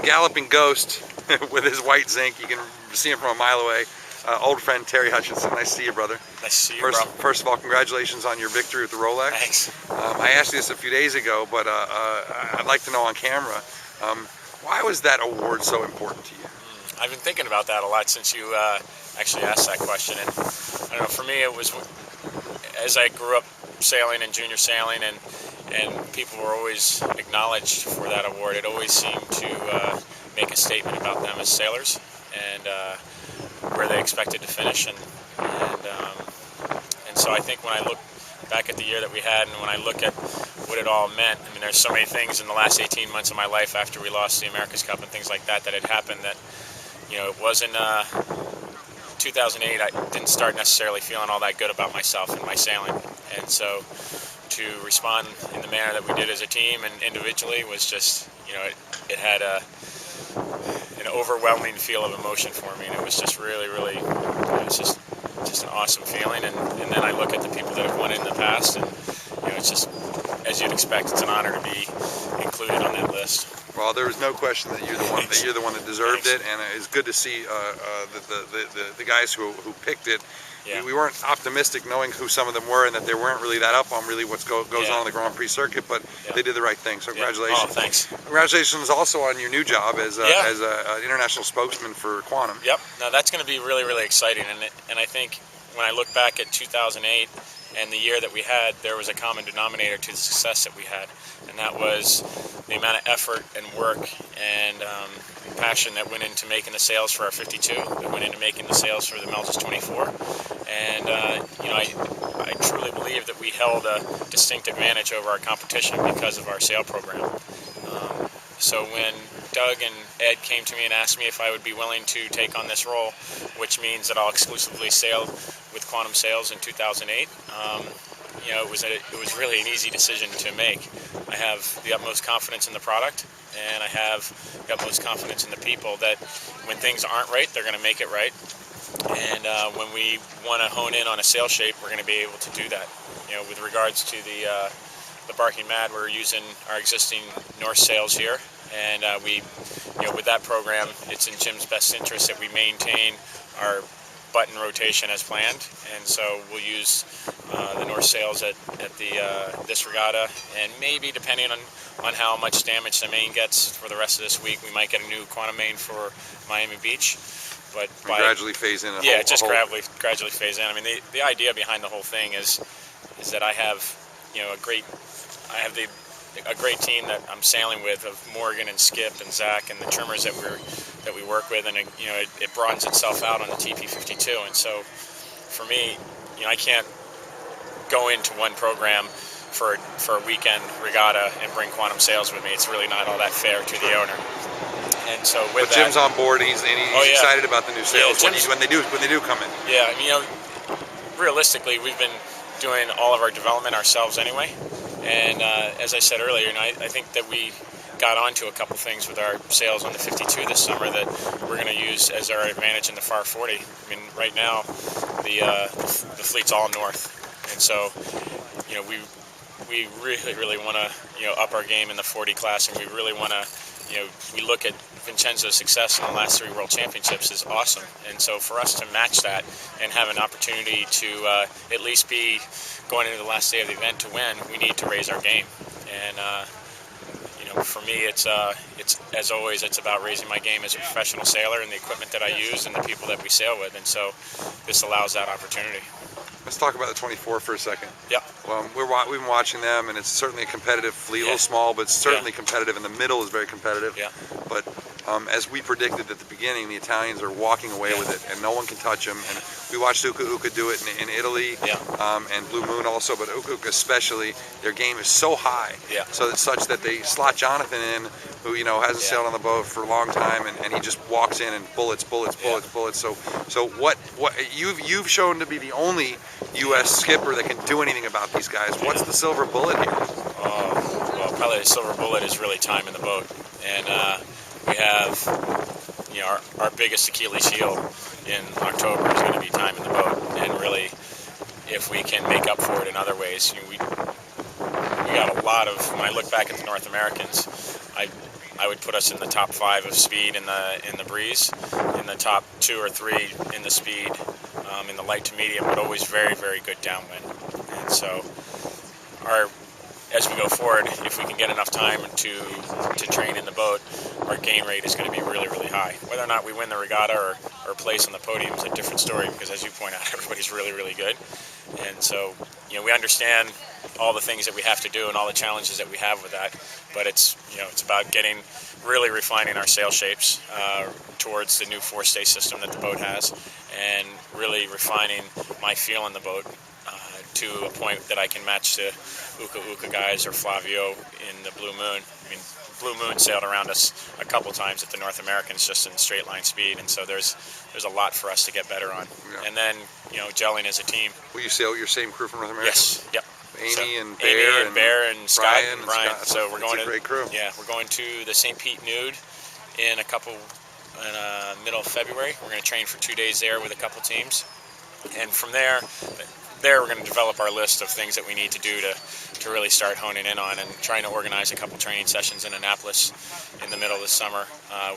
galloping ghost with his white zinc. You can see him from a mile away. Old friend Terry Hutchinson. Nice to see you, brother. Nice to see you, bro. First of all, congratulations on your victory with the Rolex. Thanks. I asked you this a few days ago, but I'd like to know on camera, why was that award so important to you? I've been thinking about that a lot since you actually asked that question. And I don't know, for me it was, as I grew up sailing and junior sailing, and people were always acknowledged for that award, it always seemed to make a statement about them as sailors and where they expected to finish. And so I think when I look back at the year that we had, and when I look at what it all meant, I mean, there's so many things in the last 18 months of my life after we lost the America's Cup and things like that that had happened that, you know, it wasn't 2008, I didn't start necessarily feeling all that good about myself and my sailing. And so to respond in the manner that we did as a team and individually was just, you know, it had an overwhelming feel of emotion for me, and it was just really, it was just an awesome feeling. And then I look at the people that have won it in the past, and you know, it's just, as you'd expect, it's an honor to be included on that list. Well, there is no question that you're the one that deserved it, and it's good to see the guys who picked it. Yeah. We weren't optimistic knowing who some of them were, and that they weren't really that up on really what goes on the Grand Prix circuit, but they did the right thing. So congratulations. Oh, thanks. Congratulations also on your new job as an international spokesman for Quantum. Yep. Now that's going to be really, really exciting, and I think when I look back at 2008 and the year that we had, there was a common denominator to the success that we had, and that was the amount of effort and work and passion that went into making the sails for our 52, that went into making the sails for the Melges 24, and you know, I truly believe that we held a distinct advantage over our competition because of our sail program. So when Doug and Ed came to me and asked me if I would be willing to take on this role, which means that I'll exclusively sail with Quantum Sails in 2008, you know, it was really an easy decision to make. I have the utmost confidence in the product, and I have the utmost confidence in the people that when things aren't right, they're going to make it right. And when we want to hone in on a sail shape, we're going to be able to do that. You know, with regards to the Barking Mad, we're using our existing Norse sails here, and we, you know, with that program, it's in Jim's best interest that we maintain our button rotation as planned, and so we'll use the Norse sails at this regatta, and maybe depending on how much damage the main gets for the rest of this week, we might get a new Quantum main for Miami Beach. But gradually phase in. Gradually phase in. I mean, the idea behind the whole thing is that I have, you know, a great team that I'm sailing with, of Morgan and Skip and Zach and the trimmers that we work with, and you know, it broadens itself out on the TP52. And so for me, you know, I can't go into one program for a weekend regatta and bring Quantum Sails with me. It's really not all that fair to the owner. And so with Jim's on board, and he's excited about the new sails when they do come in. Yeah, I mean, you know, realistically, we've been doing all of our development ourselves anyway. And as I said earlier, you know, I think that we got onto a couple things with our sails on the 52 this summer that we're going to use as our advantage in the Far 40. I mean, right now the fleet's all north, and so, you know, we really want to, you know, up our game in the 40 class, and we really want to, you know, we look at Vincenzo's success in the last 3 World Championships is awesome, and so for us to match that and have an opportunity to at least be going into the last day of the event to win, we need to raise our game. And you know, for me, it's as always, it's about raising my game as a professional sailor and the equipment that I use and the people that we sail with, and so this allows that opportunity. Let's talk about the 24 for a second. Yeah. Well, we've been watching them, and it's certainly a competitive fleet, a little small, but certainly competitive, and the middle is very competitive. Yeah. But as we predicted at the beginning, the Italians are walking away with it, and no one can touch them. And we watched Uka do it in Italy, and Blue Moon also, but Uka especially, their game is so high, so it's such that they slot Jonathan in, who, you know, hasn't sailed on the boat for a long time, and he just walks in and bullets. So what you've shown to be the only U.S. skipper that can do anything about these guys. What's the silver bullet here? Well, probably the silver bullet is really time in the boat, and we have, you know, our biggest Achilles heel in October is going to be time in the boat, and really, if we can make up for it in other ways, you know, we got a lot of. When I look back at the North Americans, I would put us in the top 5 of speed in the breeze, in the top 2 or 3 in the speed, in the light to medium, but always very, very good downwind. And so as we go forward, if we can get enough time to train in the boat, our gain rate is going to be really, really high. Whether or not we win the regatta or place on the podium is a different story, because as you point out, everybody's really, really good. And so, we understand all the things that we have to do and all the challenges that we have with that, but it's about really refining our sail shapes towards the new 4-stay system that the boat has, and really refining my feel in the boat to a point that I can match the Uka guys or Flavio in the Blue Moon. I mean, Blue Moon sailed around us a couple times at the North Americans just in straight line speed, and so there's a lot for us to get better on. Yeah. And then, gelling as a team. Will you sail with your same crew from North America? Yes. Yep. Amy and Bear and Scott and Brian. So we're going to a great crew. Yeah, we're going to the St. Pete Nude in middle of February. We're going to train for 2 days there with a couple teams, and from there we're going to develop our list of things that we need to do to really start honing in on, and trying to organize a couple training sessions in Annapolis in the middle of the summer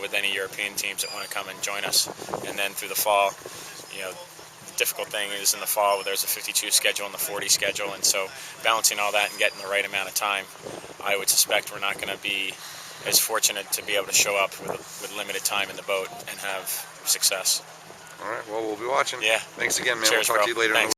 with any European teams that want to come and join us. And then through the fall, the difficult thing is in the fall there's a 52 schedule and the 40 schedule, and so balancing all that and getting the right amount of time, I would suspect we're not going to be as fortunate to be able to show up with limited time in the boat and have success. All right, well, we'll be watching. Yeah. Thanks again, man. Cheers, we'll talk bro. to you later. Thanks.